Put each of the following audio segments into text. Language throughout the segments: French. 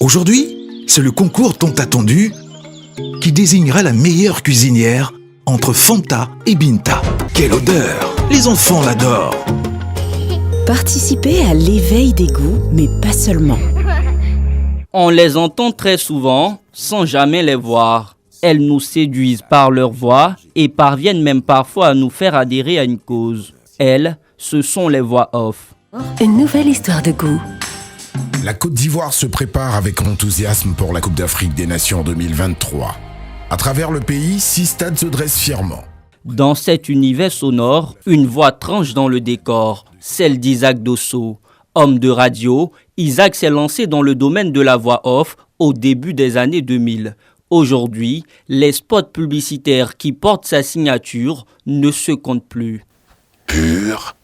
Aujourd'hui, c'est le concours tant attendu qui désignera la meilleure cuisinière entre Fanta et Binta. Quelle odeur! Les enfants l'adorent! Participer à l'éveil des goûts, mais pas seulement. On les entend très souvent sans jamais les voir. Elles nous séduisent par leur voix et parviennent même parfois à nous faire adhérer à une cause. Elles, ce sont les voix off. Une nouvelle histoire de goût. La Côte d'Ivoire se prépare avec enthousiasme pour la Coupe d'Afrique des Nations 2023. À travers le pays, 6 stades se dressent fièrement. Dans cet univers sonore, une voix tranche dans le décor, celle d'Isaac Dosso. Homme de radio, Isaac s'est lancé dans le domaine de la voix off au début des années 2000. Aujourd'hui, les spots publicitaires qui portent sa signature ne se comptent plus. Pure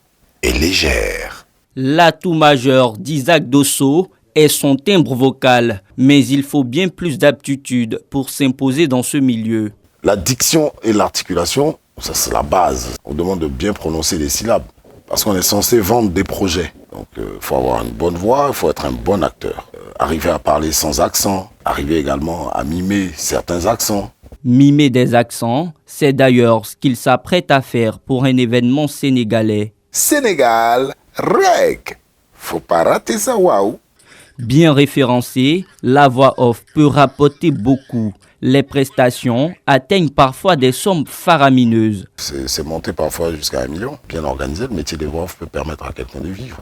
et légère. L'atout majeur d'Isaac Dosso est son timbre vocal, mais il faut bien plus d'aptitude pour s'imposer dans ce milieu. La diction et l'articulation, ça c'est la base. On demande de bien prononcer les syllabes, parce qu'on est censé vendre des projets. Donc il faut avoir une bonne voix, il faut être un bon acteur. Arriver à parler sans accent, arriver également à mimer certains accents. Mimer des accents, c'est d'ailleurs ce qu'il s'apprête à faire pour un événement sénégalais. Sénégal, rec! Faut pas rater ça, waouh! Bien référencée, la voix off peut rapporter beaucoup. Les prestations atteignent parfois des sommes faramineuses. C'est monté parfois jusqu'à 1 million. Bien organisé, le métier des voix off peut permettre à quelqu'un de vivre.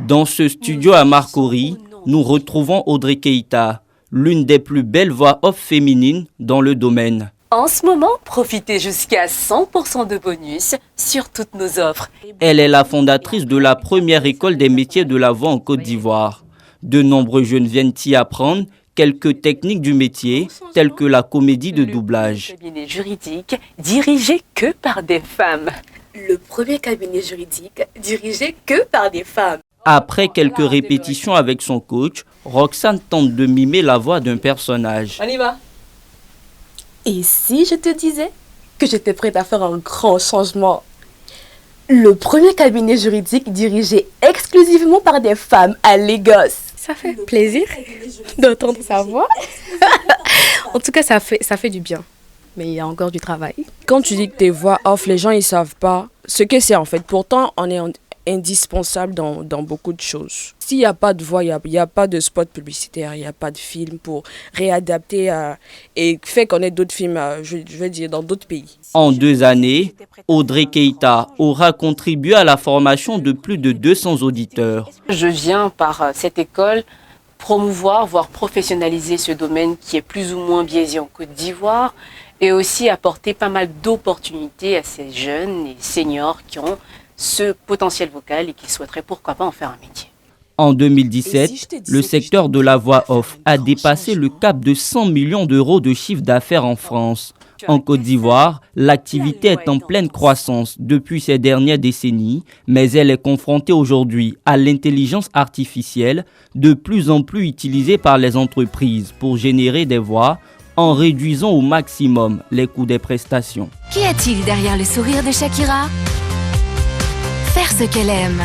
Dans ce studio à Marcory, nous retrouvons Audrey Keita, l'une des plus belles voix off féminines dans le domaine. En ce moment, profitez jusqu'à 100% de bonus sur toutes nos offres. Elle est la fondatrice de la première école des métiers de la voix en Côte d'Ivoire. De nombreux jeunes viennent y apprendre quelques techniques du métier, telles que la comédie de doublage. Le cabinet juridique dirigé que par des femmes. Le premier cabinet juridique dirigé que par des femmes. Après quelques répétitions avec son coach, Roxane tente de mimer la voix d'un personnage. On y va. Et si je te disais que j'étais prête à faire un grand changement? Le premier cabinet juridique dirigé exclusivement par des femmes à Lagos. Ça fait plaisir d'entendre sa voix. En tout cas, ça fait du bien. Mais il y a encore du travail. Quand tu dis que tes voix off, les gens ils savent pas ce que c'est en fait. Pourtant, on est indispensable dans beaucoup de choses. S'il n'y a pas de voix, il n'y a pas de spot publicitaire, il n'y a pas de film pour réadapter et faire connaître d'autres films, je veux dire, dans d'autres pays. En 2 années, Audrey Keita aura contribué à la formation de plus de 200 auditeurs. Je viens par cette école promouvoir, voire professionnaliser ce domaine qui est plus ou moins biaisé en Côte d'Ivoire et aussi apporter pas mal d'opportunités à ces jeunes et seniors qui ont ce potentiel vocal et qui souhaiteraient pourquoi pas en faire un métier. En 2017, le secteur de la voix off a dépassé le cap de 100 millions d'euros de chiffre d'affaires en France. En Côte d'Ivoire, l'activité est en pleine croissance depuis ces dernières décennies, mais elle est confrontée aujourd'hui à l'intelligence artificielle de plus en plus utilisée par les entreprises pour générer des voix en réduisant au maximum les coûts des prestations. Qu'y a-t-il derrière le sourire de Shakira? Faire ce qu'elle aime.